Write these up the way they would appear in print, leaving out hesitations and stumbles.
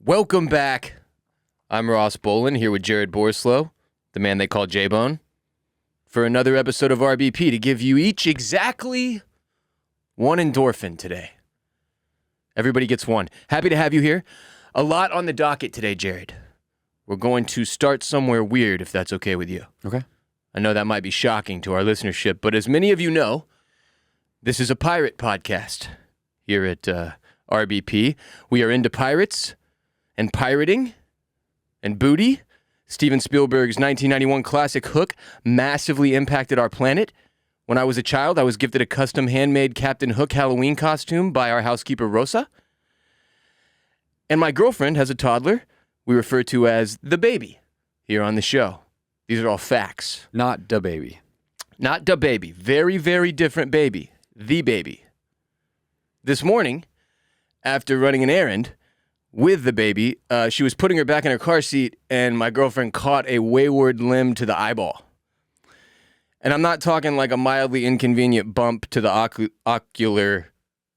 Welcome back. I'm Ross Bolen here with Jared Borslow, the man they call J-Bone, for another episode of RBP to give you each exactly one endorphin today. Everybody gets one. Happy to have you here. A lot on the docket today, Jared. We're going to start somewhere weird, if that's okay with you. Okay. I know that might be shocking to our listenership, but as many of you know, this is a pirate podcast here at RBP. We are into pirates and pirating and booty. Steven Spielberg's 1991 classic Hook massively impacted our planet. When I was a child, I was gifted a custom handmade Captain Hook Halloween costume by our housekeeper, Rosa. And my girlfriend has a toddler we refer to as the baby here on the show. These are all facts. Not da baby. Not da baby. Very, very different baby. The baby. This morning, after running an errand with the baby, she was putting her back in her car seat, and my girlfriend caught a wayward limb to the eyeball. And I'm not talking like a mildly inconvenient bump to the ocular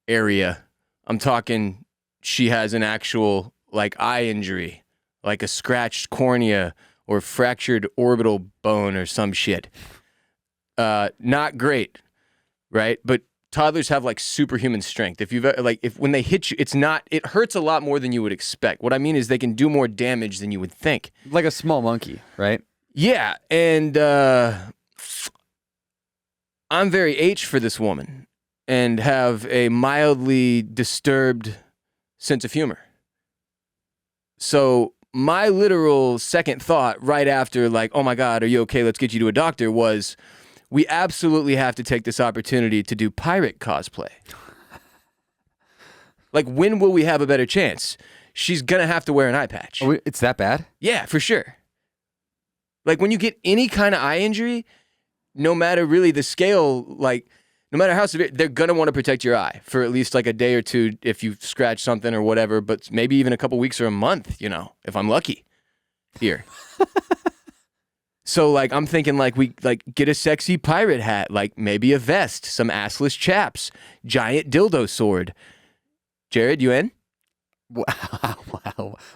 area. I'm talking she has an actual, eye injury, like a scratched cornea or fractured orbital bone or some shit. Not great, right? But toddlers have, superhuman strength. When they hit you, it hurts a lot more than you would expect. What I mean is they can do more damage than you would think. Like a small monkey, right? Yeah, and I'm very H for this woman and have a mildly disturbed sense of humor. So my literal second thought right after, oh my God, are you okay? Let's get you to a doctor, was we absolutely have to take this opportunity to do pirate cosplay. When will we have a better chance? She's going to have to wear an eye patch. Oh, it's that bad? Yeah, for sure. When you get any kind of eye injury, no matter really the scale, no matter how severe, they're going to want to protect your eye for at least a day or two if you scratch something or whatever, but maybe even a couple weeks or a month, if I'm lucky here. So, I'm thinking, we, get a sexy pirate hat, maybe a vest, some assless chaps, giant dildo sword. Jared, you in? Wow.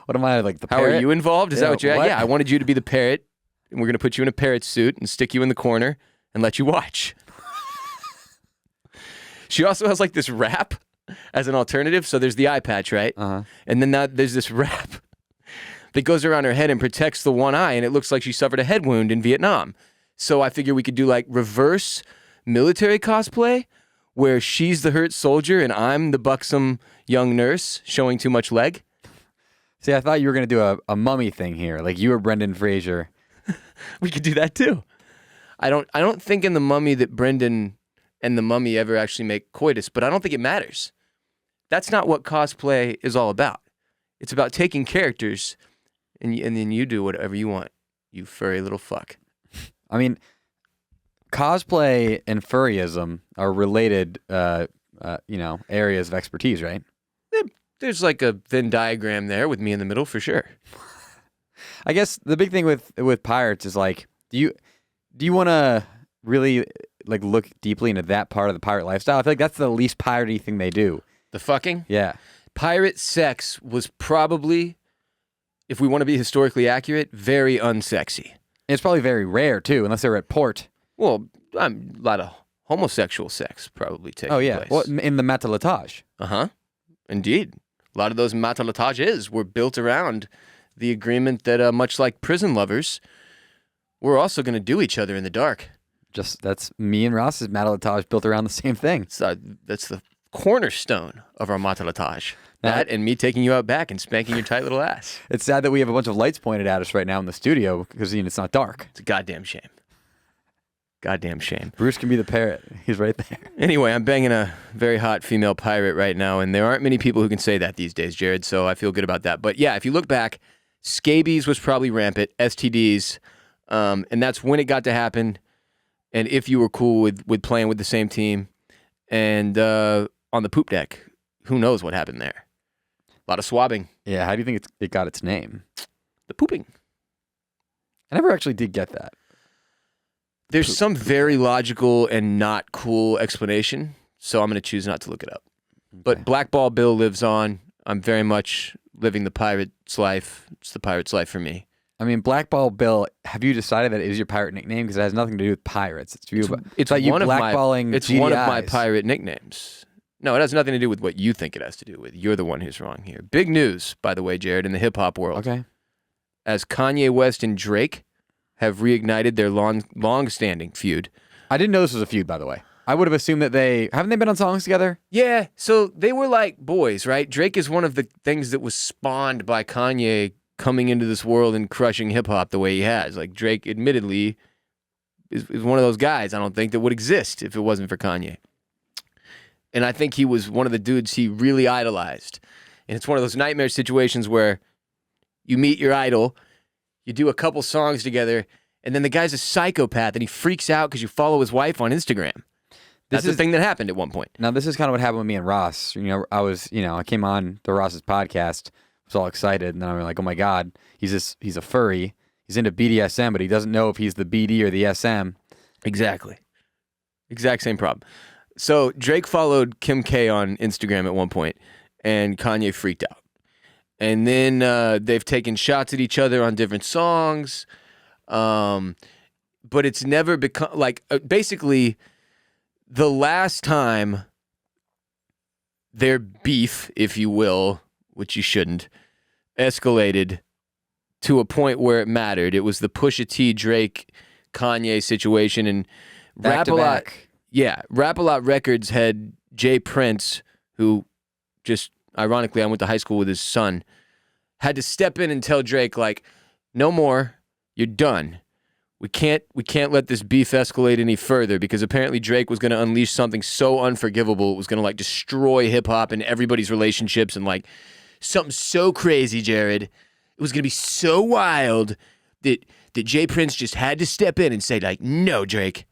What am I, the How parrot? Are you involved? Is that what you're at? What? Yeah, I wanted you to be the parrot, and we're going to put you in a parrot suit and stick you in the corner and let you watch. She also has, this wrap as an alternative. So there's the eye patch, right? Uh-huh. And then there's this wrap that goes around her head and protects the one eye, and it looks like she suffered a head wound in Vietnam. So I figure we could do reverse military cosplay, where she's the hurt soldier and I'm the buxom young nurse showing too much leg. See, I thought you were going to do a mummy thing here, you were Brendan Fraser. We could do that too. I don't think in The Mummy that Brendan and the mummy ever actually make coitus, but I don't think it matters. That's not what cosplay is all about. It's about taking characters and then you do whatever you want, you furry little fuck. I mean, cosplay and furryism are related, areas of expertise, right? There's a Venn diagram there with me in the middle for sure. I guess the big thing with pirates is do you want to really look deeply into that part of the pirate lifestyle? I feel like that's the least piratey thing they do. The fucking? Yeah. Pirate sex was probably, if we want to be historically accurate, very unsexy. It's probably very rare too, unless they were at port. Well, a lot of homosexual sex probably taking place. Well, in the matelotage. Uh-huh. Indeed. A lot of those matelotages were built around the agreement that, much like prison lovers, we're also going to do each other in the dark. That's me and Ross's matelotage built around the same thing. That's the cornerstone of our matelotage. That and me taking you out back and spanking your tight little ass. It's sad that we have a bunch of lights pointed at us right now in the studio because it's not dark. It's a goddamn shame. Goddamn shame. Bruce can be the parrot. He's right there. Anyway, I'm banging a very hot female pirate right now, and there aren't many people who can say that these days, Jared, so I feel good about that. But yeah, if you look back, scabies was probably rampant, STDs, and that's when it got to happen, and if you were cool with playing with the same team, and on the poop deck, who knows what happened there. A lot of swabbing. Yeah, how do you think it got its name? The pooping. I never actually did get that. There's some very logical and not cool explanation, so I'm going to choose not to look it up. But Black Ball Bill lives on. I'm very much living the pirate's life. It's the pirate's life for me. I mean, Blackball Bill, have you decided that it is your pirate nickname? Because it has nothing to do with pirates. It's like you one of blackballing it's one of my pirate nicknames. No, it has nothing to do with what you think it has to do with. You're the one who's wrong here. Big news, by the way, Jared, in the hip-hop world. Okay. As Kanye West and Drake have reignited their long-standing feud. I didn't know this was a feud, by the way. I would have assumed that haven't they been on songs together? Yeah, so they were like boys, right? Drake is one of the things that was spawned by Kanye coming into this world and crushing hip-hop the way he has. Like, Drake, admittedly, is one of those guys, I don't think, that would exist if it wasn't for Kanye. And I think he was one of the dudes he really idolized. And it's one of those nightmare situations where you meet your idol, you do a couple songs together, and then the guy's a psychopath and he freaks out because you follow his wife on Instagram. That's the thing that happened at one point. Now, this is kind of what happened with me and Ross. I came on to Ross's podcast, was all excited, and then I'm like, oh my God, he's a furry. He's into BDSM, but he doesn't know if he's the BD or the SM. Exactly. Exact same problem. So Drake followed Kim K on Instagram at one point, and Kanye freaked out. And then they've taken shots at each other on different songs, but it's never become, like, basically, the last time their beef, if you will, which you shouldn't, escalated to a point where it mattered. It was the Pusha T, Drake, Kanye situation, and Back-to-back. Rap-A-Lot Records had Jay Prince, who just, ironically, I went to high school with his son, had to step in and tell Drake, like, no more, you're done. We can't let this beef escalate any further, because apparently Drake was going to unleash something so unforgivable, it was going to, like, destroy hip-hop and everybody's relationships, and, like, something so crazy, Jared. It was going to be so wild that Jay Prince just had to step in and say, like, no, Drake,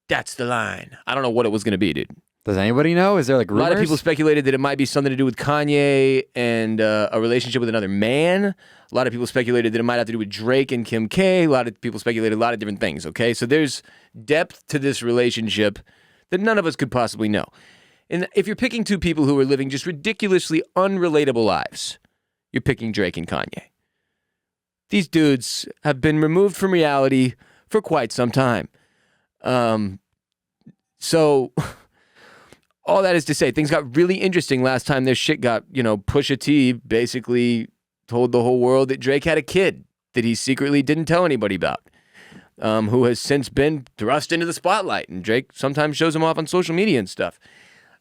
that's the line. I don't know what it was going to be, dude. Does anybody know? Is there, like, rumors? A lot of people speculated that it might be something to do with Kanye and a relationship with another man. A lot of people speculated that it might have to do with Drake and Kim K. A lot of people speculated a lot of different things, okay? So there's depth to this relationship that none of us could possibly know. And if you're picking two people who are living just ridiculously unrelatable lives, you're picking Drake and Kanye. These dudes have been removed from reality for quite some time. So all that is to say, things got really interesting last time their shit got, Pusha T basically told the whole world that Drake had a kid that he secretly didn't tell anybody about, who has since been thrust into the spotlight. And Drake sometimes shows him off on social media and stuff.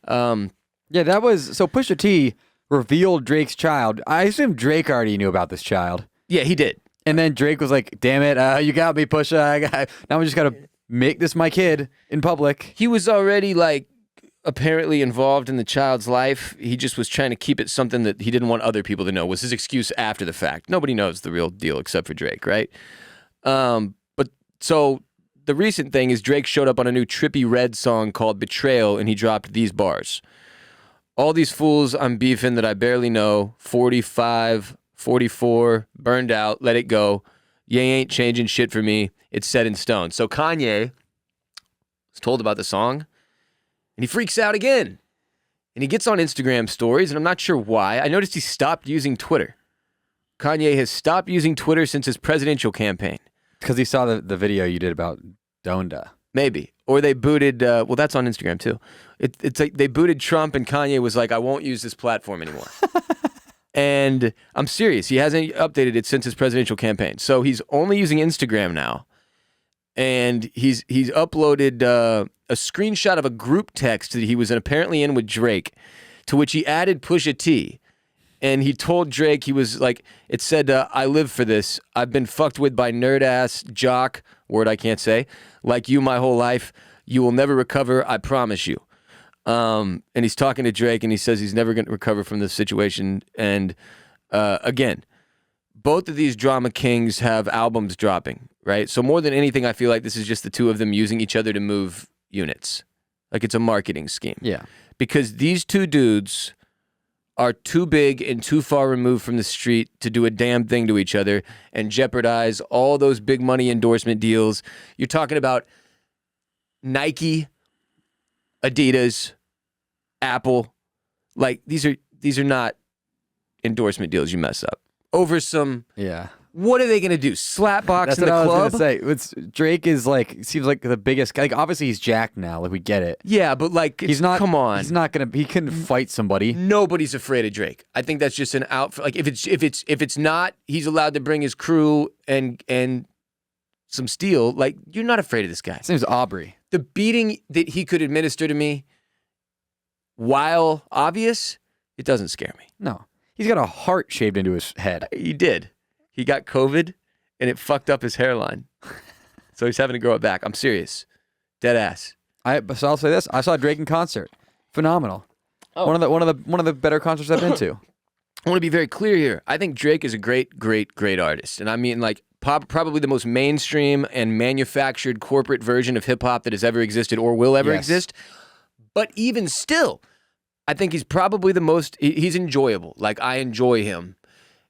So Pusha T revealed Drake's child. I assume Drake already knew about this child. Yeah, he did. And then Drake was like, damn it, you got me, Pusha. Now we just got to make this my kid in public. He was already, like, apparently involved in the child's life. He just was trying to keep it something that he didn't want other people to know, was his excuse after the fact. Nobody knows the real deal except for Drake, right? But so the recent thing is Drake showed up on a new Trippie Redd song called Betrayal, and he dropped these bars. All these fools I'm beefing that I barely know, 45, 44, burned out, let it go. You ain't changing shit for me. It's set in stone. So Kanye was told about the song, and he freaks out again. And he gets on Instagram stories, and I'm not sure why. I noticed he stopped using Twitter. Kanye has stopped using Twitter since his presidential campaign. Because he saw the video you did about Donda. Maybe. Or they booted, well, that's on Instagram too. It's like they booted Trump, and Kanye was like, I won't use this platform anymore. And I'm serious. He hasn't updated it since his presidential campaign. So he's only using Instagram now. And he's uploaded a screenshot of a group text that he was apparently in with Drake, to which he added Pusha T. And he told Drake, he was like, it said, I live for this. I've been fucked with by nerd-ass jock, word I can't say, like you my whole life. You will never recover, I promise you. And he's talking to Drake, and he says he's never going to recover from this situation. And again, both of these drama kings have albums dropping, right? So more than anything, I feel like this is just the two of them using each other to move units. Like it's a marketing scheme. Yeah. Because these two dudes are too big and too far removed from the street to do a damn thing to each other and jeopardize all those big money endorsement deals. You're talking about Nike, Adidas, Apple. Like these are not endorsement deals you mess up. Over some... Yeah. What are they going to do? Slap box That's in the what club? I was gonna say. Drake is like, seems like the biggest. Like, obviously he's jacked now. Like, we get it. Yeah, but like, He's not. Come on, He's not gonna. He couldn't fight somebody. Nobody's afraid of Drake. I think that's just an out. Like, if it's not, he's allowed to bring his crew and some steel. Like, you're not afraid of this guy. His name's Aubrey. The beating that he could administer to me, while obvious, it doesn't scare me. No, he's got a heart shaved into his head. He did. He got COVID, and it fucked up his hairline. So he's having to grow it back. I'm serious. Dead ass. So I'll say this: I saw Drake in concert. Phenomenal. Oh. One of the better concerts I've been to. I want to be very clear here. I think Drake is a great, great, great artist, and I mean like probably the most mainstream and manufactured corporate version of hip hop that has ever existed or will ever exist. But even still, I think he's probably the most. He's enjoyable. Like, I enjoy him.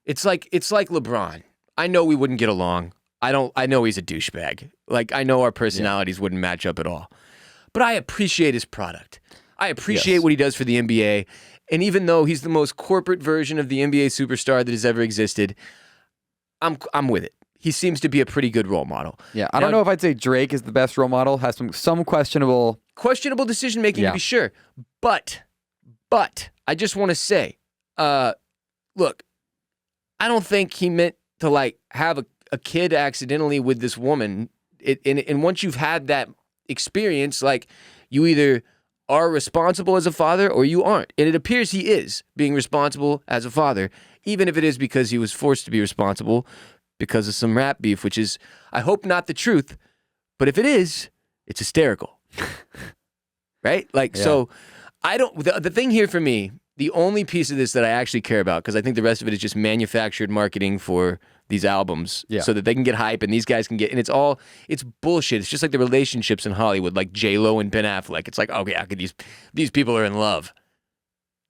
It's like LeBron. I know we wouldn't get along. I know he's a douchebag. Like, I know our personalities wouldn't match up at all. But I appreciate his product. I appreciate what he does for the NBA. And even though he's the most corporate version of the NBA superstar that has ever existed, I'm with it. He seems to be a pretty good role model. Yeah, I don't know if I'd say Drake is the best role model. Has some questionable decision making, to be sure. But I just want to say, look, I don't think he meant to like have a kid accidentally with this woman. And once you've had that experience, like, you either are responsible as a father or you aren't. And it appears he is being responsible as a father, even if it is because he was forced to be responsible because of some rap beef, which is, I hope, not the truth. But if it is, it's hysterical. Right? Like, so I don't, the thing here for me, the only piece of this that I actually care about, because I think the rest of it is just manufactured marketing for these albums so that they can get hype and these guys can get, and it's bullshit. It's just like the relationships in Hollywood, like J-Lo and Ben Affleck. It's like, okay, how could these people are in love.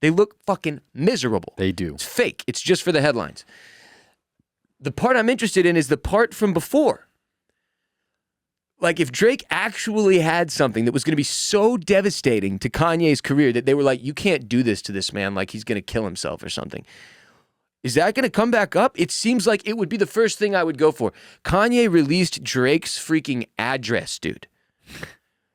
They look fucking miserable. They do. It's fake. It's just for the headlines. The part I'm interested in is the part from before. Like, if Drake actually had something that was going to be so devastating to Kanye's career that they were like, you can't do this to this man, like he's going to kill himself or something. Is that going to come back up? It seems like it would be the first thing I would go for. Kanye released Drake's freaking address, dude.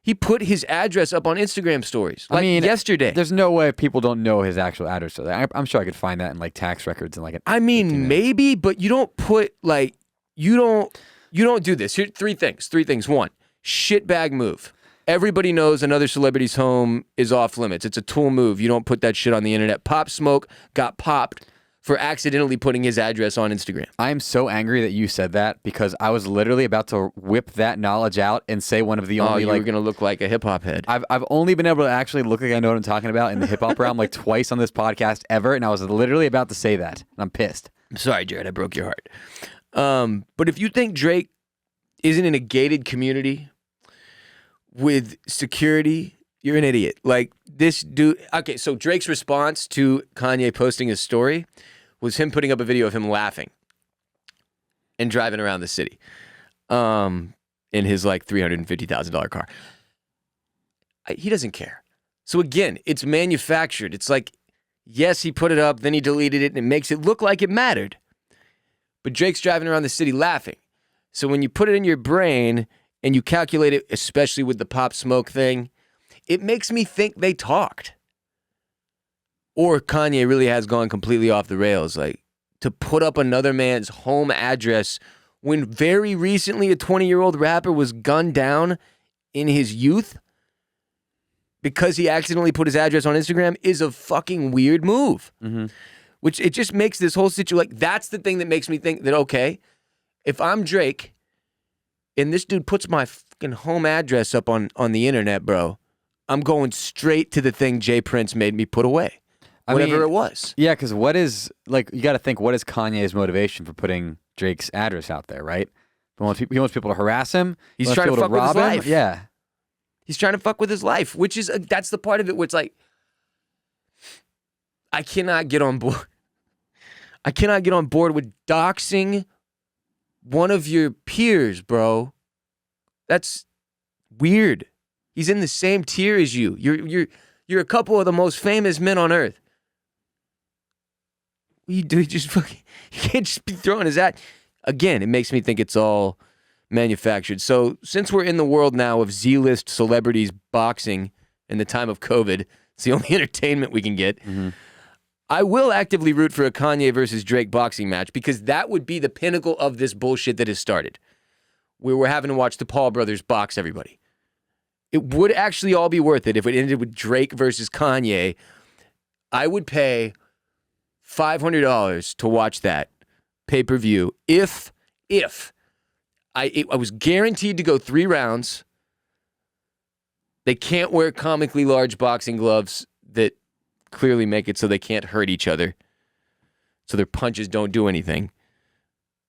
He put his address up on Instagram stories, like, yesterday. There's no way people don't know his actual address. So I'm sure I could find that in like tax records and like. Maybe, but you don't put like you don't do this. Here, three things. One, shitbag move. Everybody knows another celebrity's home is off limits. It's a tool move. You don't put that shit on the internet. Pop Smoke got popped for accidentally putting his address on Instagram. I am so angry that you said that because I was literally about to whip that knowledge out and say one of the only. You were gonna look like a hip hop head. I've only been able to actually look like I know what I'm talking about in the hip hop realm like twice on this podcast ever, and I was literally about to say that. And I'm pissed. I'm sorry, Jared. I broke your heart. But if you think Drake isn't in a gated community with security, you're an idiot. Like, this dude. Okay, so Drake's response to Kanye posting his story was him putting up a video of him laughing and driving around the city in his like $350,000 car. He doesn't care. So again, it's manufactured. It's like, yes, he put it up, then he deleted it, and it makes it look like it mattered. But Drake's driving around the city laughing. So when you put it in your brain and you calculate it, especially with the Pop Smoke thing, it makes me think they talked. Or Kanye really has gone completely off the rails. Like, to put up another man's home address when very recently a 20-year-old rapper was gunned down in his youth because he accidentally put his address on Instagram is a fucking weird move. Mm-hmm. Which it just makes this whole situation, like, that's the thing that makes me think that, okay, if I'm Drake and this dude puts my fucking home address up on the internet, bro, I'm going straight to the thing Jay Prince made me put away. Whatever it was. Yeah, because what is, like, you got to think, what is Kanye's motivation for putting Drake's address out there, right? He wants people to harass him. He's trying to fuck with his life. Yeah. He's trying to fuck with his life, which is, that's the part of it where it's like, I cannot get on board. I cannot get on board with doxing one of your peers, bro. That's weird. He's in the same tier as you. You're a couple of the most famous men on earth. You do just fucking. You can't just be throwing his at. Again, it makes me think it's all manufactured. So since we're in the world now of Z-list celebrities boxing in the time of COVID, it's the only entertainment we can get. Mm-hmm. I will actively root for a Kanye versus Drake boxing match because that would be the pinnacle of this bullshit that has started. Where we're having to watch the Paul brothers box everybody. It would actually all be worth it if it ended with Drake versus Kanye. I would pay $500 to watch that pay-per-view if I was guaranteed to go 3 rounds. They can't wear comically large boxing gloves that clearly make it so they can't hurt each other. So their punches don't do anything.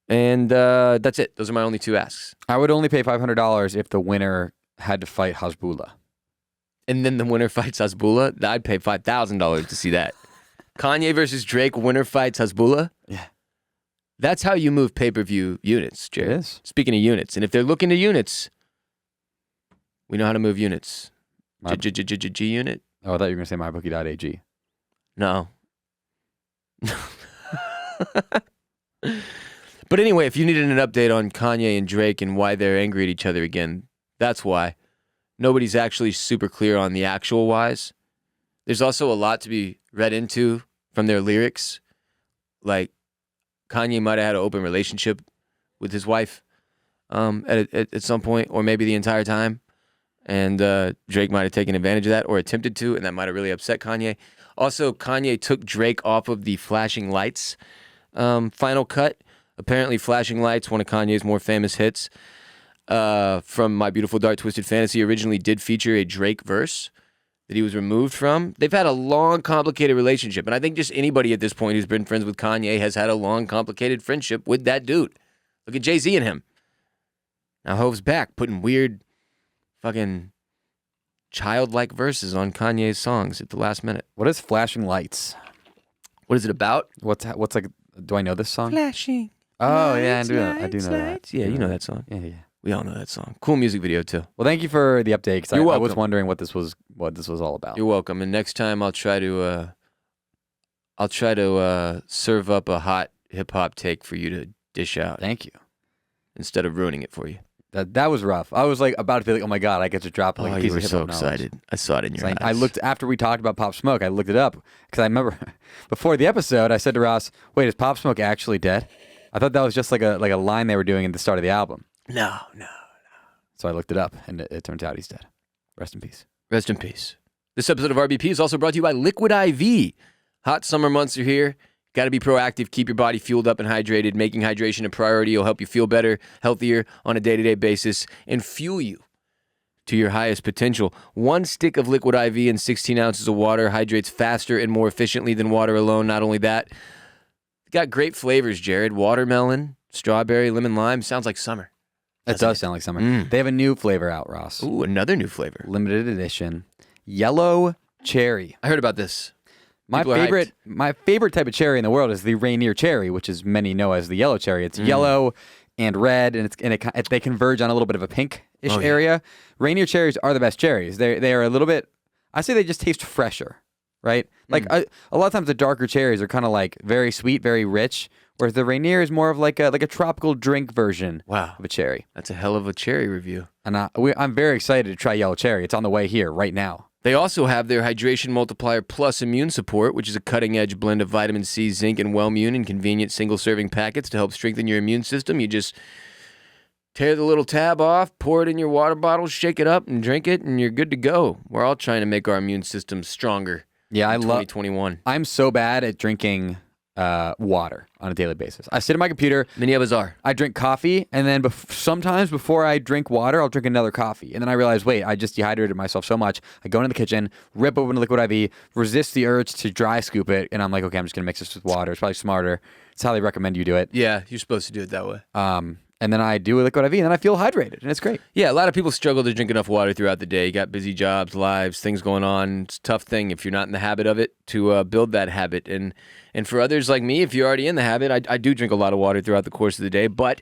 And that's it. Those are my only 2 asks. I would only pay $500 if the winner had to fight Hasbulla. And then the winner fights Hasbulla? I'd pay $5,000 to see that. Kanye versus Drake, winner fights Hasbulla? Yeah. That's how you move pay-per-view units, Jared. It is. Speaking of units, and if they're looking to units, we know how to move units. G unit? Oh, I thought you were going to say mybookie.ag. No. But anyway, if you needed an update on Kanye and Drake and why they're angry at each other again, that's why. Nobody's actually super clear on the actual whys. There's also a lot to be read into from their lyrics. Like, Kanye might have had an open relationship with his wife at some point, or maybe the entire time. And Drake might have taken advantage of that or attempted to, and that might have really upset Kanye. Also, Kanye took Drake off of the Flashing Lights final cut. Apparently, Flashing Lights, one of Kanye's more famous hits from My Beautiful Dark Twisted Fantasy, originally did feature a Drake verse that he was removed from. They've had a long, complicated relationship, and I think just anybody at this point who's been friends with Kanye has had a long, complicated friendship with that dude. Look at Jay-Z and him. Now Hov's back, putting weird, fucking childlike verses on Kanye's songs at the last minute. What is Flashing Lights? What is it about? What's like? Do I know this song? Flashing. Oh lights, yeah, I do know that. Yeah, you know that song. Yeah. We all know that song. Cool music video too. Well, thank you for the update. 'Cause I welcome. was wondering what this was all about. You're welcome. And next time I'll try to serve up a hot hip hop take for you to dish out Thank you. instead of ruining it for you. That was rough. I was like about to be like, oh my god, I get to drop like a piece you were of hip so hop knowledge. excited. I saw it in your eyes. I looked after we talked about Pop Smoke. I looked it up because I remember before the episode, I said to Ross, "Wait, is Pop Smoke actually dead?" I thought that was just like a line they were doing at the start of the album. No. So I looked it up, and it turns out he's dead. Rest in peace. Rest in peace. This episode of RBP is also brought to you by Liquid IV. Hot summer months are here. Got to be proactive. Keep your body fueled up and hydrated. Making hydration a priority will help you feel better, healthier on a day-to-day basis, and fuel you to your highest potential. 1 stick of Liquid IV and 16 ounces of water hydrates faster and more efficiently than water alone. Not only that, it's got great flavors, Jared. Watermelon, strawberry, lemon, lime. Sounds like summer. It does sound like summer. They have a new flavor out, Ross. Ooh, another new flavor. Limited edition. Yellow cherry. I heard about this. My People are favorite type of cherry in the world is the Rainier cherry, which is many know as the yellow cherry. It's yellow and red, and they converge on a little bit of a pinkish area. Rainier cherries are the best cherries. They are a little bit. I say they just taste fresher, right? Like a lot of times the darker cherries are kind of like very sweet, very rich, whereas the Rainier is more of like a tropical drink version of a cherry. That's a hell of a cherry review. And I'm very excited to try yellow cherry. It's on the way here right now. They also have their Hydration Multiplier Plus Immune Support, which is a cutting-edge blend of vitamin C, zinc, and Wellmune in convenient single-serving packets to help strengthen your immune system. You just tear the little tab off, pour it in your water bottle, shake it up, and drink it, and you're good to go. We're all trying to make our immune system stronger. Yeah, in 2021. I'm so bad at drinking water on a daily basis. I sit at my computer. Many of us are. I drink coffee, and then sometimes before I drink water, I'll drink another coffee. And then I realize, wait, I just dehydrated myself so much. I go into the kitchen, rip open a Liquid IV, resist the urge to dry scoop it, and I'm like, okay, I'm just going to mix this with water. It's probably smarter. It's how they recommend you do it. Yeah, you're supposed to do it that way. And then I do a Liquid IV, and then I feel hydrated, and it's great. Yeah, a lot of people struggle to drink enough water throughout the day. You got busy jobs, lives, things going on. It's a tough thing if you're not in the habit of it to build that habit. And for others like me, if you're already in the habit, I do drink a lot of water throughout the course of the day. But,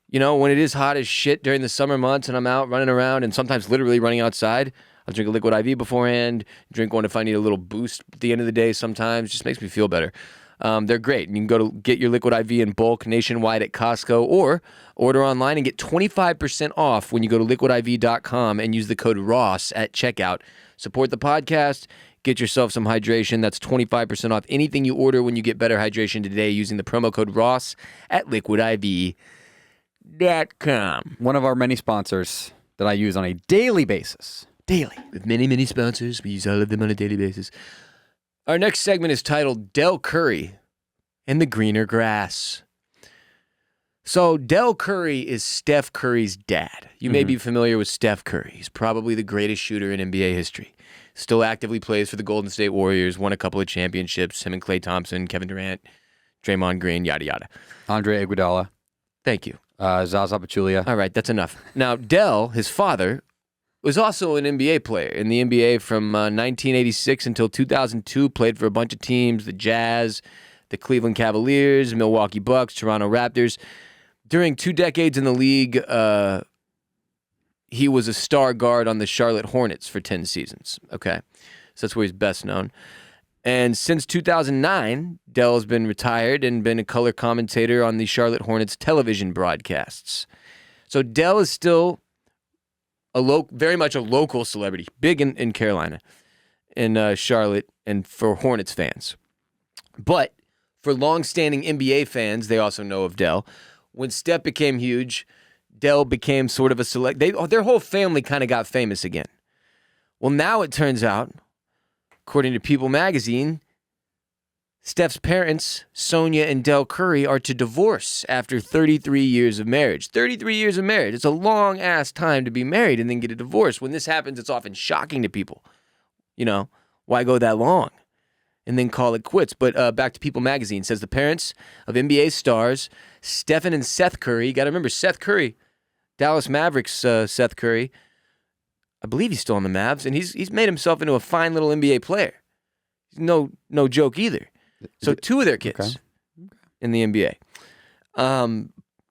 you know, when it is hot as shit during the summer months and I'm out running around and sometimes literally running outside, I'll drink a Liquid IV beforehand, drink one if I need a little boost at the end of the day sometimes. Just makes me feel better. They're great. You can go to get your Liquid IV in bulk nationwide at Costco or order online and get 25% off when you go to liquidiv.com and use the code ROSS at checkout. Support the podcast. Get yourself some hydration. That's 25% off anything you order when you get better hydration today using the promo code ROSS at liquidiv.com. One of our many sponsors that I use on a daily basis. Daily. With many, many sponsors. We use all of them on a daily basis. Our next segment is titled Dell Curry and the Greener Grass. So Dell Curry is Steph Curry's dad. You may be familiar with Steph Curry. He's probably the greatest shooter in NBA history. Still actively plays for the Golden State Warriors, won a couple of championships, him and Klay Thompson, Kevin Durant, Draymond Green, yada, yada. Andre Iguodala. Thank you. Zaza Pachulia. All right, that's enough. Now, Dell, his father, was also an NBA player in the NBA from 1986 until 2002, played for a bunch of teams, the Jazz, the Cleveland Cavaliers, Milwaukee Bucks, Toronto Raptors. During 2 decades in the league, he was a star guard on the Charlotte Hornets for 10 seasons. Okay, so that's where he's best known. And since 2009, Dell has been retired and been a color commentator on the Charlotte Hornets television broadcasts. So Dell is still very much a local celebrity, big in Carolina, in Charlotte, and for Hornets fans. But for longstanding NBA fans, they also know of Dell. When Steph became huge, Dell became sort of a their whole family kind of got famous again. Well, now it turns out, according to People magazine, Steph's parents, Sonia and Dell Curry, are to divorce after 33 years of marriage. 33 years of marriage. It's a long-ass time to be married and then get a divorce. When this happens, it's often shocking to people. You know, why go that long? And then call it quits. But back to People magazine, says the parents of NBA stars, Stephen and Seth Curry. You got to remember, Seth Curry, Dallas Mavericks Seth Curry, I believe he's still on the Mavs, and he's made himself into a fine little NBA player. No joke either. So 2 of their kids in the NBA.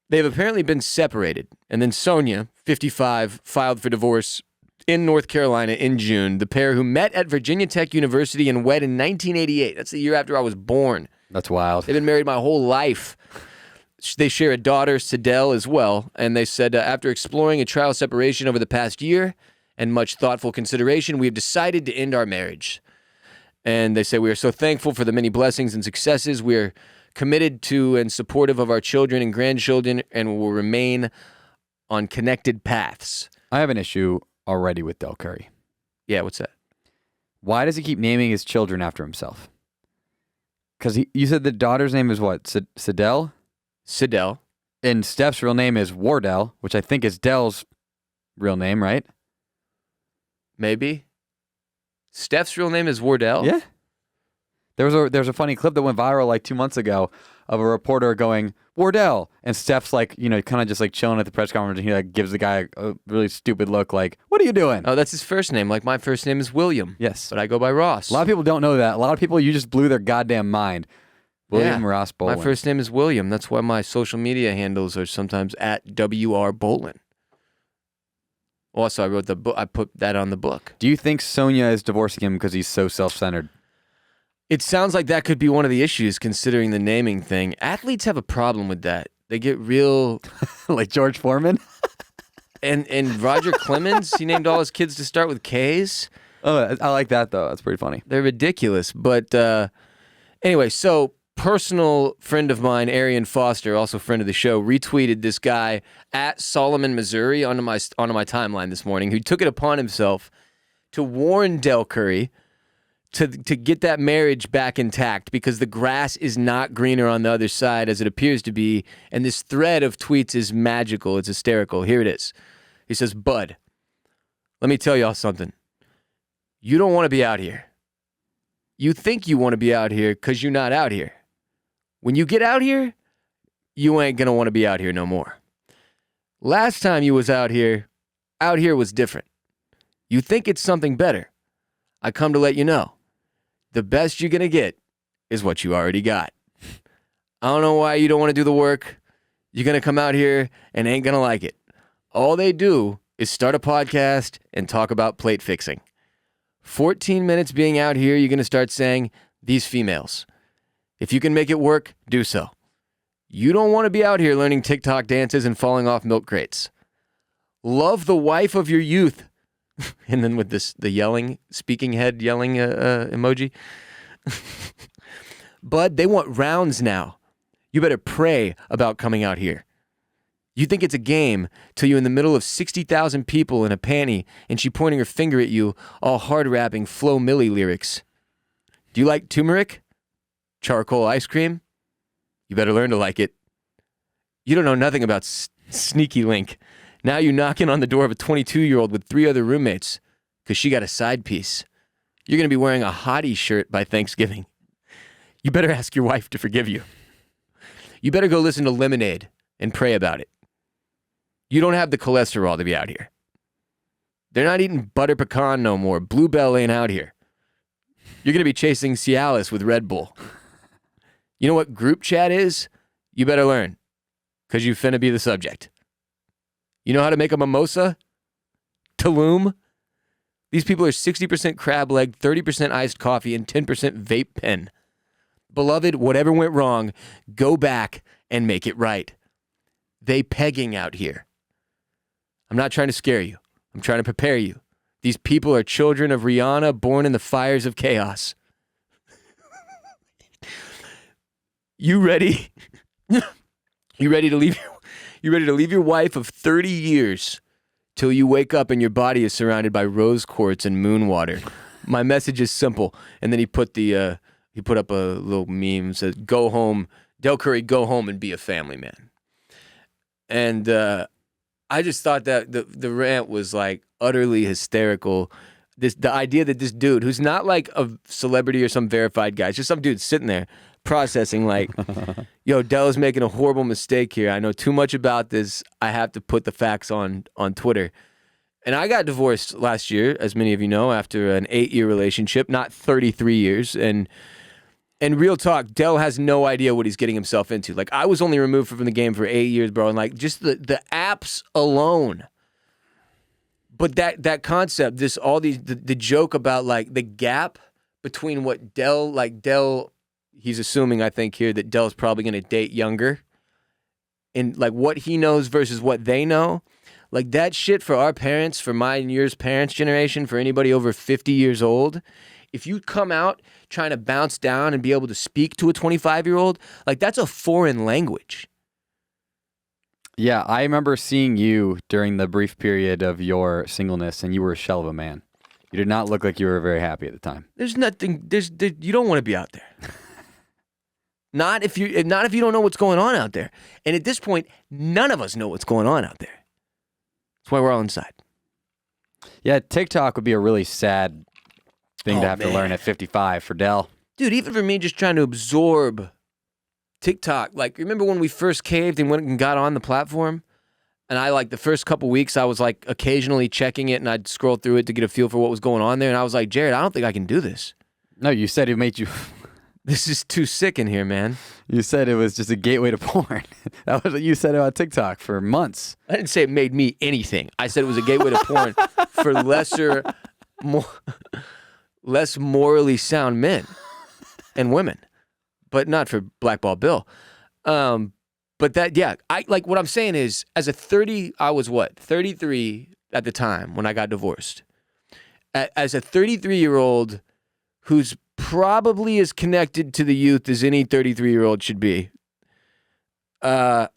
They've apparently been separated. And then Sonia, 55, filed for divorce in North Carolina in June. The pair who met at Virginia Tech University and wed in 1988. That's the year after I was born. That's wild. They've been married my whole life. They share a daughter, Sidel, as well. And they said, after exploring a trial separation over the past year and much thoughtful consideration, we have decided to end our marriage. And they say, we are so thankful for the many blessings and successes. We are committed to and supportive of our children and grandchildren and will remain on connected paths. I have an issue already with Dell Curry. Yeah, what's that? Why does he keep naming his children after himself? Because you said the daughter's name is what? Sidel? Sidel. And Steph's real name is Wardell, which I think is Dell's real name, right? Maybe. Steph's real name is Wardell? Yeah. There was a funny clip that went viral like 2 months ago of a reporter going, Wardell. And Steph's like, kind of just like chilling at the press conference, and he like gives the guy a really stupid look like, what are you doing? Oh, that's his first name. Like my first name is William. Yes. But I go by Ross. A lot of people don't know that. A lot of people, you just blew their goddamn mind. William Ross Bolen. My first name is William. That's why my social media handles are sometimes at WR Bolen. Also, I wrote the book. I put that on the book. Do you think Sonia is divorcing him because he's so self-centered? It sounds like that could be one of the issues, considering the naming thing. Athletes have a problem with that. They get real... like George Foreman? and Roger Clemens, he named all his kids to start with K's. Oh, I like that, though. That's pretty funny. They're ridiculous. But anyway, so... personal friend of mine, Arian Foster, also friend of the show, retweeted this guy at Solomon, Missouri onto my timeline this morning, who took it upon himself to warn Dell Curry to get that marriage back intact because the grass is not greener on the other side as it appears to be. And this thread of tweets is magical. It's hysterical. Here it is. He says, Bud, let me tell y'all something. You don't want to be out here. You think you want to be out here because you're not out here. When you get out here, you ain't going to want to be out here no more. Last time you was out here was different. You think it's something better. I come to let you know. The best you're going to get is what you already got. I don't know why you don't want to do the work. You're going to come out here and ain't going to like it. All they do is start a podcast and talk about plate fixing. 14 minutes being out here, you're going to start saying, these females. If you can make it work, do so. You don't want to be out here learning TikTok dances and falling off milk crates. Love the wife of your youth. And then with the yelling, speaking head yelling emoji. Bud, they want rounds now. You better pray about coming out here. You think it's a game till you're in the middle of 60,000 people in a panty and she pointing her finger at you, all hard rapping Flo Milli lyrics. Do you like turmeric? Charcoal ice cream? You better learn to like it. You don't know nothing about Sneaky Link. Now you're knocking on the door of a 22-year-old with 3 other roommates because she got a side piece. You're going to be wearing a hottie shirt by Thanksgiving. You better ask your wife to forgive you. You better go listen to Lemonade and pray about it. You don't have the cholesterol to be out here. They're not eating butter pecan no more. Bluebell ain't out here. You're going to be chasing Cialis with Red Bull. You know what group chat is? You better learn, because you finna be the subject. You know how to make a mimosa? Tulum? These people are 60% crab leg, 30% iced coffee, and 10% vape pen. Beloved, whatever went wrong, go back and make it right. They pegging out here. I'm not trying to scare you. I'm trying to prepare you. These people are children of Rihanna born in the fires of chaos. You ready? You ready to leave your wife of 30 years till you wake up and your body is surrounded by rose quartz and moon water? My message is simple. And then he put up a little meme, says, go home, Dell Curry, go home and be a family man. And I just thought that the rant was like utterly hysterical. The idea that this dude, who's not like a celebrity or some verified guy, it's just some dude sitting there processing like, yo, Dell is making a horrible mistake here. I know too much about this. I have to put the facts on Twitter. And I got divorced last year, as many of you know, after an 8-year relationship, not 33 years. And real talk, Dell has no idea what he's getting himself into. Like, I was only removed from the game for 8 years, bro. And like, just the apps alone. But that concept, the joke about like the gap between what Dell, he's assuming, I think here, that Dell's probably going to date younger. And like what he knows versus what they know. Like that shit for our parents, for my and yours parents' generation, for anybody over 50 years old, if you come out trying to bounce down and be able to speak to a 25-year-old, like that's a foreign language. Yeah, I remember seeing you during the brief period of your singleness, and you were a shell of a man. You did not look like you were very happy at the time. You don't want to be out there. Not if you don't know what's going on out there. And at this point, none of us know what's going on out there. That's why we're all inside. Yeah, TikTok would be a really sad thing to have to learn at 55 for Dell. Dude, even for me just trying to absorb TikTok. Like, remember when we first caved and went and got on the platform? And I, like, the first couple weeks, I was, like, occasionally checking it, and I'd scroll through it to get a feel for what was going on there. And I was like, Jared, I don't think I can do this. No, you said it made you... This is too sick in here, man. You said it was just a gateway to porn. That was what you said about TikTok for months. I didn't say it made me anything. I said it was a gateway to porn for less morally sound men and women, but not for Blackball Bill. But that, yeah, what I'm saying is, as I was 33 at the time when I got divorced. As a 33-year-old who's probably as connected to the youth as any 33-year-old should be, I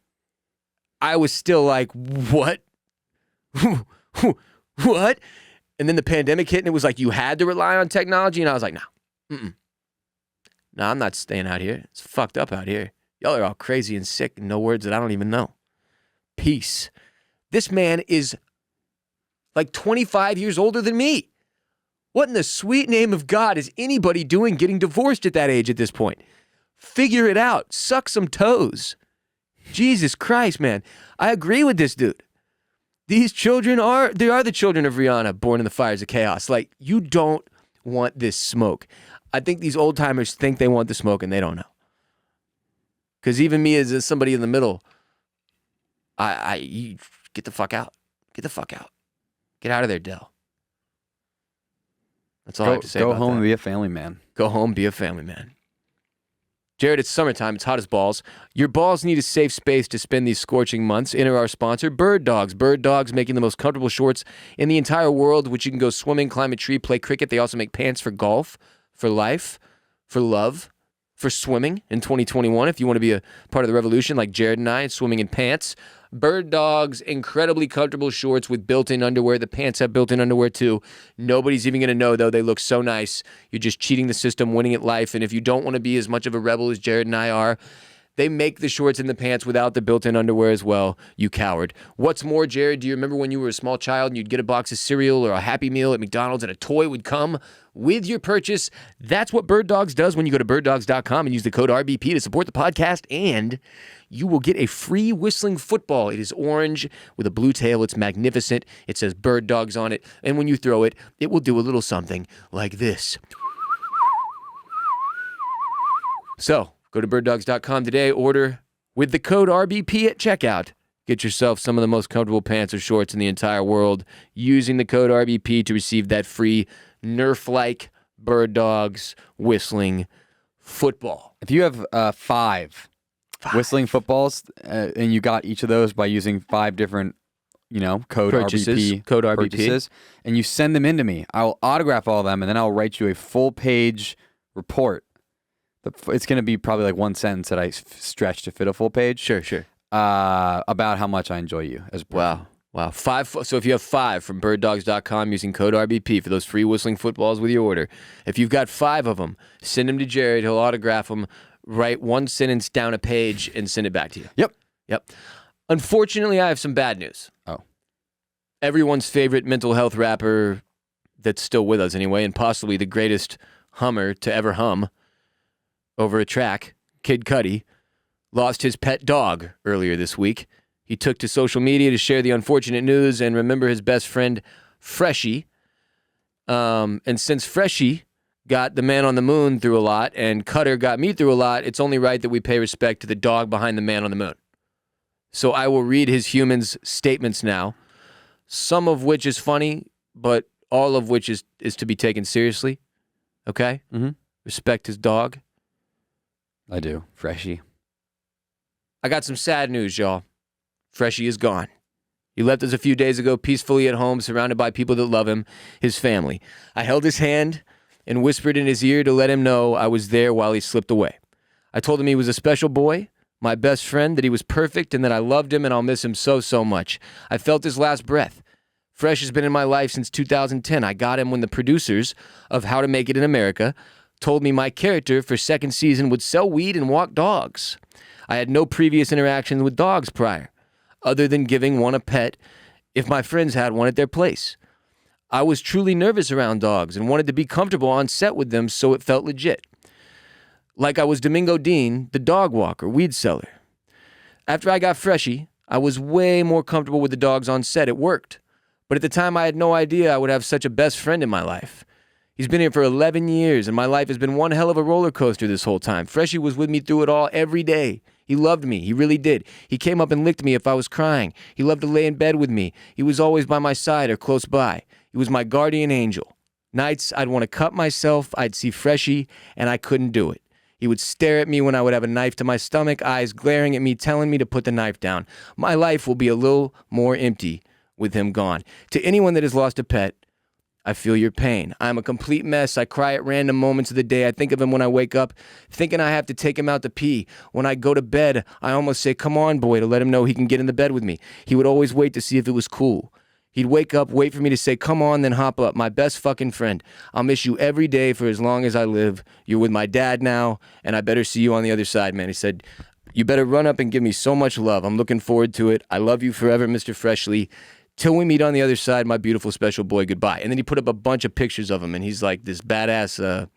was still like, what? What? And then the pandemic hit, and it was like you had to rely on technology, and I was like, no. No, I'm not staying out here. It's fucked up out here. Y'all are all crazy and sick and know words that I don't even know. Peace. This man is like 25 years older than me. What in the sweet name of God is anybody doing getting divorced at that age at this point? Figure it out. Suck some toes. Jesus Christ, man. I agree with this dude. These children are the children of Rihanna born in the fires of chaos. Like, you don't want this smoke. I think these old timers think they want the smoke and they don't know. Because even me as somebody in the middle, you get the fuck out. Get the fuck out. Get out of there, Dell. That's all I have to say about that. Go home and be a family man. Go home, be a family man. Jared, it's summertime. It's hot as balls. Your balls need a safe space to spend these scorching months. Enter our sponsor, Birddogs. Birddogs making the most comfortable shorts in the entire world, which you can go swimming, climb a tree, play cricket. They also make pants for golf, for life, for love, for swimming in 2021. If you want to be a part of the revolution like Jared and I, swimming in pants. Birddogs, incredibly comfortable shorts with built-in underwear. The pants have built-in underwear too. Nobody's even going to know, though. They look so nice. You're just cheating the system, winning at life. And if you don't want to be as much of a rebel as Jared and I are, they make the shorts and the pants without the built-in underwear as well, you coward. What's more, Jared, do you remember when you were a small child and you'd get a box of cereal or a Happy Meal at McDonald's and a toy would come with your purchase? That's what Birddogs does when you go to birddogs.com and use the code RBP to support the podcast, and you will get a free whistling football. It is orange with a blue tail. It's magnificent. It says Birddogs on it, and when you throw it, it will do a little something like this. So, go to birddogs.com today, order with the code RBP at checkout. Get yourself some of the most comfortable pants or shorts in the entire world using the code RBP to receive that free Nerf-like Birddogs whistling football. If you have five whistling footballs and you got each of those by using 5 different, code RBP purchases, and you send them in to me, I will autograph all of them, and then I'll write you a full-page report. It's going to be probably like one sentence that I stretch to fit a full page. Sure. About how much I enjoy you as a person. Wow. 5. So if you have 5 from birddogs.com using code RBP for those free whistling footballs with your order, if you've got 5 of them, send them to Jared. He'll autograph them, write one sentence down a page, and send it back to you. Yep. Unfortunately, I have some bad news. Oh. Everyone's favorite mental health rapper that's still with us anyway, and possibly the greatest hummer to ever hum over a track, Kid Cudi, lost his pet dog earlier this week. He took to social media to share the unfortunate news and remember his best friend, Freshie. And since Freshie got the man on the moon through a lot and Cutter got me through a lot, it's only right that we pay respect to the dog behind the man on the moon. So I will read his human's statements now, some of which is funny, but all of which is to be taken seriously. Okay? Mm-hmm. Respect his dog. I do. Freshie. I got some sad news, y'all. Freshie is gone. He left us a few days ago, peacefully at home, surrounded by people that love him, his family. I held his hand and whispered in his ear to let him know I was there while he slipped away. I told him he was a special boy, my best friend, that he was perfect, and that I loved him and I'll miss him so, so much. I felt his last breath. Fresh has been in my life since 2010. I got him when the producers of How to Make It in America told me my character for second season would sell weed and walk dogs. I had no previous interaction with dogs prior, other than giving one a pet if my friends had one at their place. I was truly nervous around dogs and wanted to be comfortable on set with them so it felt legit. Like I was Domingo Dean, the dog walker, weed seller. After I got Freshie, I was way more comfortable with the dogs on set. It worked. But at the time, I had no idea I would have such a best friend in my life. He's been here for 11 years, and my life has been one hell of a roller coaster this whole time. Freshie was with me through it all every day. He loved me. He really did. He came up and licked me if I was crying. He loved to lay in bed with me. He was always by my side or close by. He was my guardian angel. Nights I'd want to cut myself, I'd see Freshie, and I couldn't do it. He would stare at me when I would have a knife to my stomach, eyes glaring at me, telling me to put the knife down. My life will be a little more empty with him gone. To anyone that has lost a pet, I feel your pain. I'm a complete mess. I cry at random moments of the day. I think of him when I wake up, thinking I have to take him out to pee. When I go to bed, I almost say, "Come on, boy," to let him know he can get in the bed with me. He would always wait to see if it was cool. He'd wake up, wait for me to say, "Come on," then hop up. My best fucking friend. I'll miss you every day for as long as I live. You're with my dad now, and I better see you on the other side, man. He said, "You better run up and give me so much love. I'm looking forward to it. I love you forever, Mr. Freshly. Till we meet on the other side, my beautiful special boy, goodbye." And then he put up a bunch of pictures of him, and he's like this badass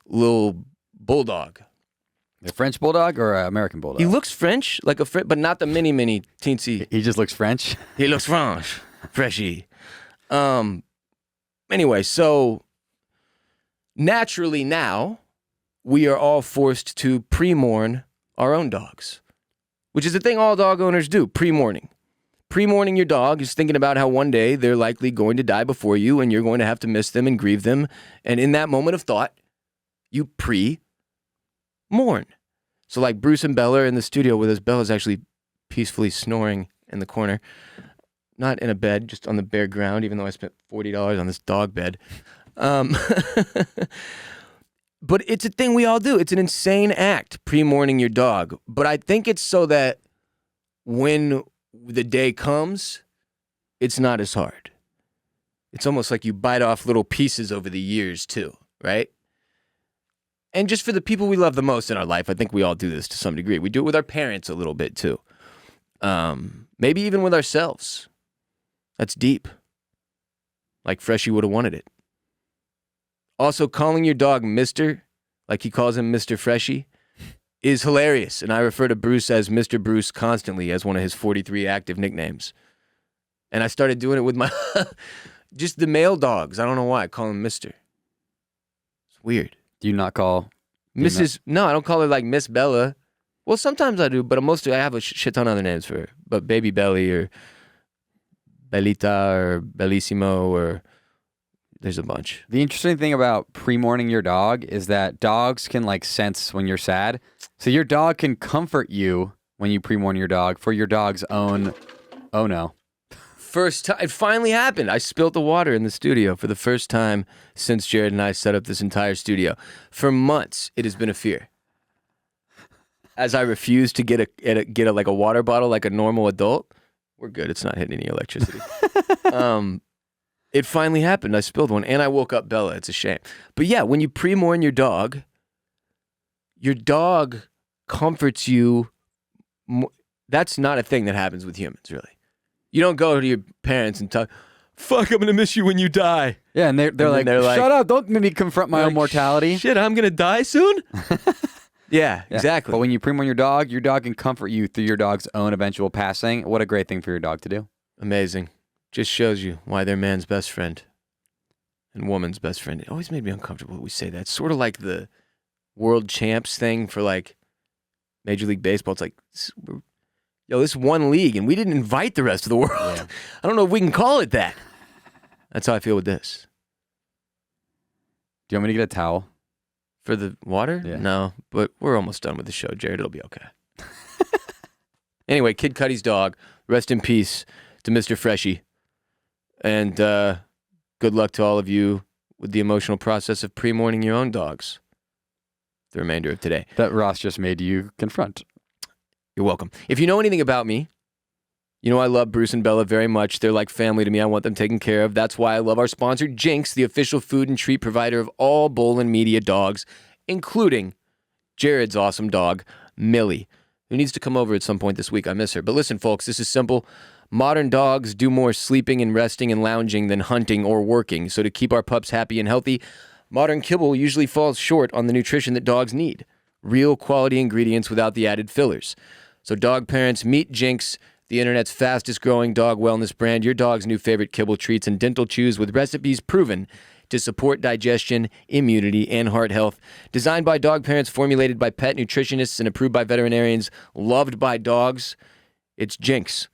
little bulldog. A French bulldog or an American bulldog? He looks French, like a but not the mini teensy. He just looks French? He looks French. Freshie. Anyway, so naturally now, we are all forced to pre-mourn our own dogs, which is the thing all dog owners do, pre-mourning. Pre-mourning your dog is thinking about how one day they're likely going to die before you and you're going to have to miss them and grieve them. And in that moment of thought, you pre-mourn. So like Bruce and Bella are in the studio with us. Bella's actually peacefully snoring in the corner. Not in a bed, just on the bare ground, even though I spent $40 on this dog bed. But it's a thing we all do. It's an insane act, pre-morning your dog. But I think it's so that when the day comes, it's not as hard. It's almost like you bite off little pieces over the years too, right? And just for the people we love the most in our life, I think we all do this to some degree. We do it with our parents a little bit too. Maybe even with ourselves. That's deep. Like Freshie would have wanted it. Also, calling your dog Mr., like he calls him Mr. Freshie, is hilarious. And I refer to Bruce as Mr. Bruce constantly as one of his 43 active nicknames. And I started doing it with my, just the male dogs. I don't know why. I call him Mr. It's weird. Do you not call Mrs. No, I don't call her like Miss Bella. Well, sometimes I do, but mostly I have a shit ton of other names for her. But Baby Belly or Bellita or Bellissimo or there's a bunch. The interesting thing about pre-morning your dog is that dogs can like sense when you're sad. So your dog can comfort you when you pre-morn your dog for your dog's own, oh no. First time, it finally happened. I spilled the water in the studio for the first time since Jared and I set up this entire studio. For months, it has been a fear. As I refuse to get a like a water bottle like a normal adult, we're good. It's not hitting any electricity. It finally happened. I spilled one, and I woke up Bella. It's a shame. But yeah, when you pre-morn your dog comforts you. That's not a thing that happens with humans, really. You don't go to your parents and talk, fuck, I'm going to miss you when you die. Yeah, and they're like, shut up, don't make me confront my own mortality. Shit, I'm going to die soon? Yeah, exactly. But when you pre-morn your dog can comfort you through your dog's own eventual passing. What a great thing for your dog to do. Amazing. Just shows you why they're man's best friend and woman's best friend. It always made me uncomfortable when we say that. It's sort of like the world champs thing for like Major League Baseball. It's like, this is one league and we didn't invite the rest of the world. Yeah. I don't know if we can call it that. That's how I feel with this. Do you want me to get a towel? For the water? Yeah. No, but we're almost done with the show, Jared. It'll be okay. Anyway, Kid Cudi's dog. Rest in peace to Mr. Freshie. And good luck to all of you with the emotional process of pre-morning your own dogs the remainder of today. That Ross just made you confront. You're welcome. If you know anything about me, you know I love Bruce and Bella very much. They're like family to me. I want them taken care of. That's why I love our sponsor, Jinx, the official food and treat provider of all Bolen Media dogs, including Jared's awesome dog, Millie, who needs to come over at some point this week. I miss her. But listen, folks, this is simple. Modern dogs do more sleeping and resting and lounging than hunting or working. So to keep our pups happy and healthy, modern kibble usually falls short on the nutrition that dogs need. Real quality ingredients without the added fillers. So dog parents, meet Jinx, the internet's fastest growing dog wellness brand, your dog's new favorite kibble treats and dental chews with recipes proven to support digestion, immunity, and heart health. Designed by dog parents, formulated by pet nutritionists, and approved by veterinarians, loved by dogs, it's Jinx.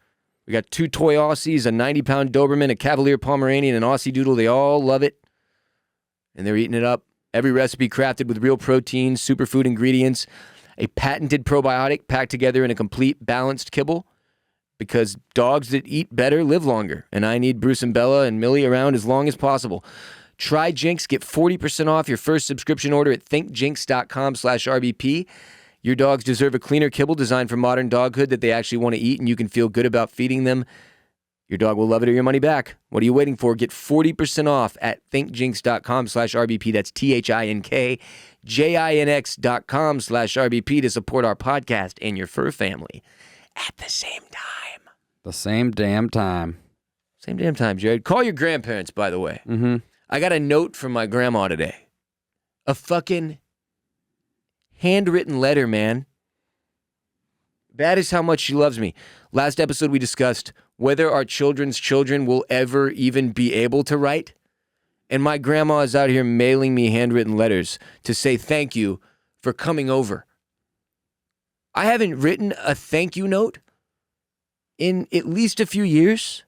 We got 2 toy Aussies, a 90-pound Doberman, a Cavalier Pomeranian, and an Aussie Doodle. They all love it, and they're eating it up. Every recipe crafted with real protein, superfood ingredients, a patented probiotic packed together in a complete, balanced kibble, because dogs that eat better live longer, and I need Bruce and Bella and Millie around as long as possible. Try Jinx. Get 40% off your first subscription order at thinkjinx.com/RBP. Your dogs deserve a cleaner kibble designed for modern doghood that they actually want to eat, and you can feel good about feeding them. Your dog will love it or your money back. What are you waiting for? Get 40% off at thinkjinx.com/RBP. That's THINKJINX.com/RBP to support our podcast and your fur family at the same time. The same damn time. Same damn time, Jared. Call your grandparents, by the way. Mm-hmm. I got a note from my grandma today. A fucking handwritten letter, man. That is how much she loves me. Last episode, we discussed whether our children's children will ever even be able to write. And my grandma is out here mailing me handwritten letters to say thank you for coming over. I haven't written a thank you note in at least a few years.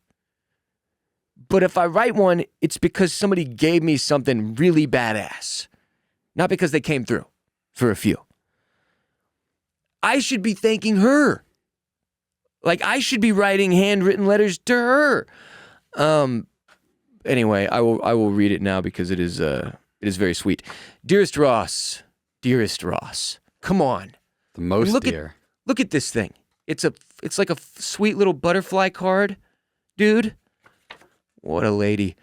But if I write one, it's because somebody gave me something really badass. Not because they came through for a few. I should be thanking her. Like, I should be writing handwritten letters to her. Anyway, I will read it now because it is very sweet. Dearest Ross, come on. The most dear. Look at this thing. It's like a sweet little butterfly card, dude. What a lady.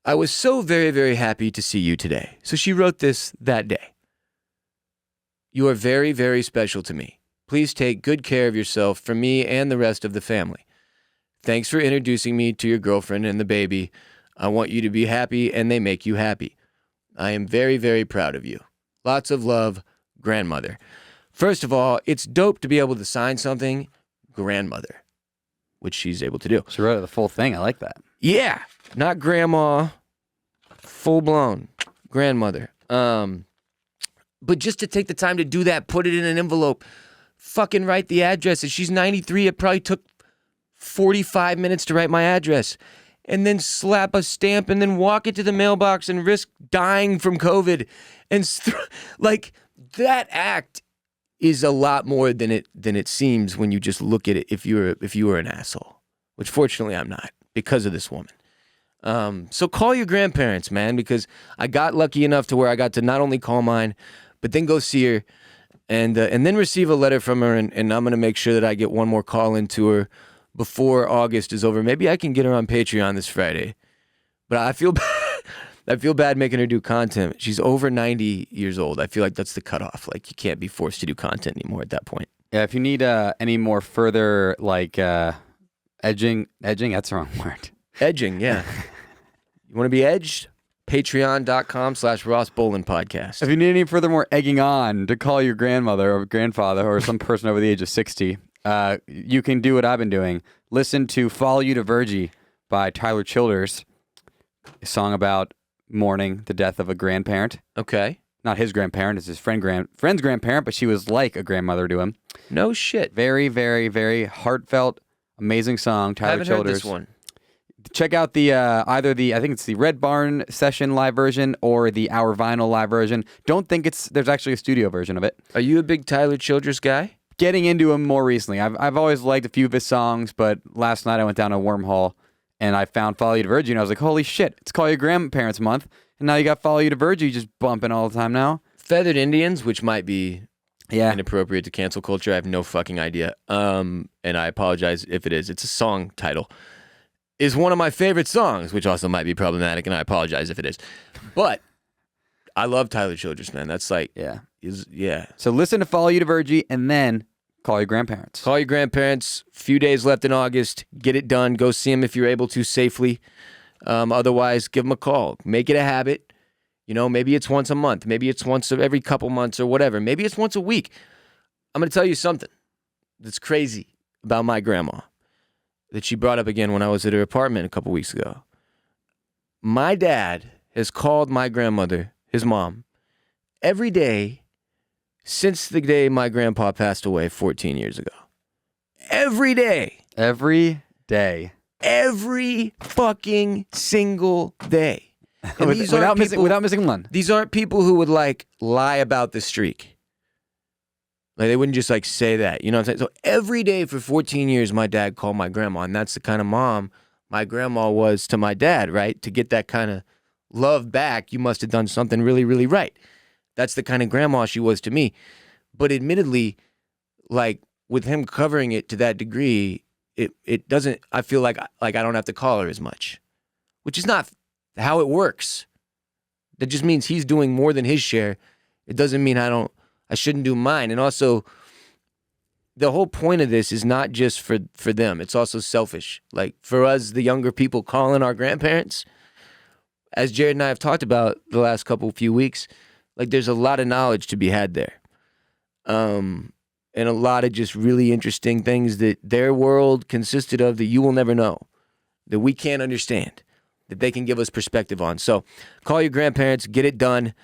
I was so very, very happy to see you today. So she wrote this that day. You are very, very special to me. Please take good care of yourself for me and the rest of the family. Thanks for introducing me to your girlfriend and the baby. I want you to be happy and they make you happy. I am very, very proud of you. Lots of love, grandmother. First of all, it's dope to be able to sign something grandmother, which she's able to do. She wrote the full thing. I like that. Yeah, not grandma, full blown grandmother. But just to take the time to do that, put it in an envelope, fucking write the address. If she's 93, it probably took 45 minutes to write my address. And then slap a stamp and then walk it to the mailbox and risk dying from COVID. And like, that act is a lot more than it seems when you just look at it if you were an asshole, which fortunately I'm not because of this woman. So call your grandparents, man, because I got lucky enough to where I got to not only call mine, but then go see her and then receive a letter from her. And I'm going to make sure that I get one more call into her before August is over. Maybe I can get her on Patreon this Friday, but I feel bad making her do content. She's over 90 years old. I feel like that's the cutoff. Like, you can't be forced to do content anymore at that point. Yeah, if you need any more further, like, edging, that's the wrong word. Edging, yeah. You want to be edged? Patreon.com/Ross Bolen podcast. If you need any further more egging on to call your grandmother or grandfather or some person over the age of 60, you can do what I've been doing. Listen to Follow You to Virgie by Tyler Childers, a song about mourning the death of a grandparent. Okay. Not his grandparent, it's his friend's grandparent, but she was like a grandmother to him. No shit. Very, very, very heartfelt, amazing song, Tyler Childers. I haven't heard this one. Check out the I think it's the Red Barn session live version or the Our Vinyl live version. Don't think there's actually a studio version of it. Are you a big Tyler Childers guy? Getting into him more recently. I've always liked a few of his songs, but last night I went down a wormhole and I found Follow You to Virgie and I was like, holy shit, it's Call Your Grandparents Month. And now you got Follow You to Virgie just bumping all the time now. Feathered Indians, which might be inappropriate to cancel culture. I have no fucking idea. And I apologize if it is. It's a song title. Is one of my favorite songs, which also might be problematic, and I apologize if it is. But I love Tyler Childers, man. That's like, yeah. So listen to Follow You to Virgie and then call your grandparents. Call your grandparents. Few days left in August. Get it done. Go see them if you're able to safely. Otherwise, give them a call. Make it a habit. You know, maybe it's once a month. Maybe it's once every couple months or whatever. Maybe it's once a week. I'm going to tell you something that's crazy about my grandma that she brought up again when I was at her apartment a couple weeks ago. My dad has called my grandmother, his mom, every day since the day my grandpa passed away 14 years ago. Every day. Every day. Every fucking single day. And without missing one. These aren't people who would like lie about the streak. Like, they wouldn't just like say that, you know what I'm saying? So every day for 14 years, my dad called my grandma, and that's the kind of mom my grandma was to my dad, right? To get that kind of love back, you must have done something really, really right. That's the kind of grandma she was to me. But admittedly, like, with him covering it to that degree, it doesn't, I feel like I don't have to call her as much, which is not how it works. That just means he's doing more than his share. It doesn't mean I shouldn't do mine. And also, the whole point of this is not just for them. It's also selfish. Like, for us, the younger people calling our grandparents, as Jared and I have talked about the last few weeks, like, there's a lot of knowledge to be had there. And a lot of just really interesting things that their world consisted of that you will never know, that we can't understand, that they can give us perspective on. So call your grandparents, get it done.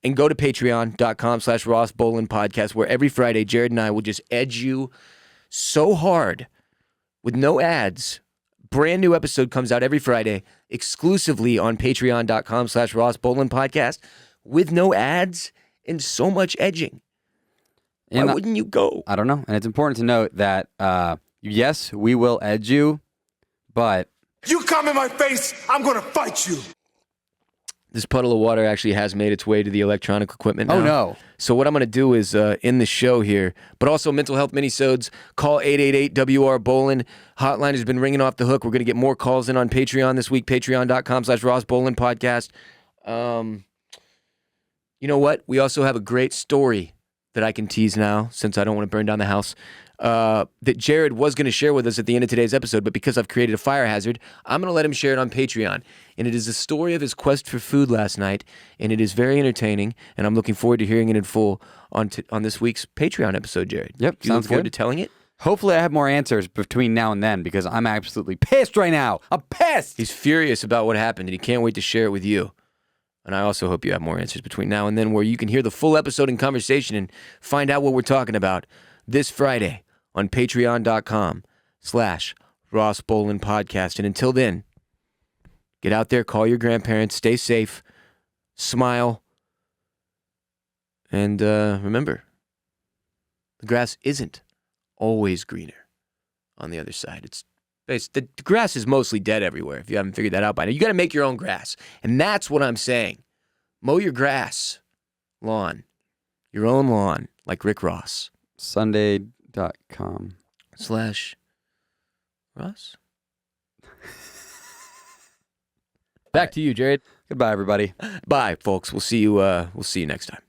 And go to patreon.com/Ross Bolen podcast, where every Friday, Jared and I will just edge you so hard with no ads. Brand new episode comes out every Friday exclusively on patreon.com/Ross Bolen podcast with no ads and so much edging. Why wouldn't you go? I don't know. And it's important to note that, yes, we will edge you, but... You come in my face, I'm going to fight you. This puddle of water actually has made its way to the electronic equipment now. Oh, no. So what I'm going to do is in the show here, but also mental health minisodes, call 888-WR-BOLEN. Hotline has been ringing off the hook. We're going to get more calls in on Patreon this week, patreon.com/Ross Bolen podcast. You know what? We also have a great story that I can tease now, since I don't want to burn down the house, that Jared was going to share with us at the end of today's episode, but because I've created a fire hazard, I'm going to let him share it on Patreon. And it is the story of his quest for food last night, and it is very entertaining, and I'm looking forward to hearing it in full on this week's Patreon episode, Jared. Yep, Do you look sounds forward good. to telling it? Hopefully I have more answers between now and then, because I'm absolutely pissed right now. I'm pissed! He's furious about what happened, and he can't wait to share it with you. And I also hope you have more answers between now and then, where you can hear the full episode and conversation and find out what we're talking about this Friday on patreon.com/Ross Bolen podcast. And until then, get out there, call your grandparents, stay safe, smile, and remember, the grass isn't always greener on the other side. The grass is mostly dead everywhere, if you haven't figured that out by now. You got to make your own grass. And that's what I'm saying. Mow your grass, lawn, your own lawn, like Rick Ross. Sunday.com/Ross. Back to you, Jared. Goodbye, everybody. Bye, folks. We'll see you next time.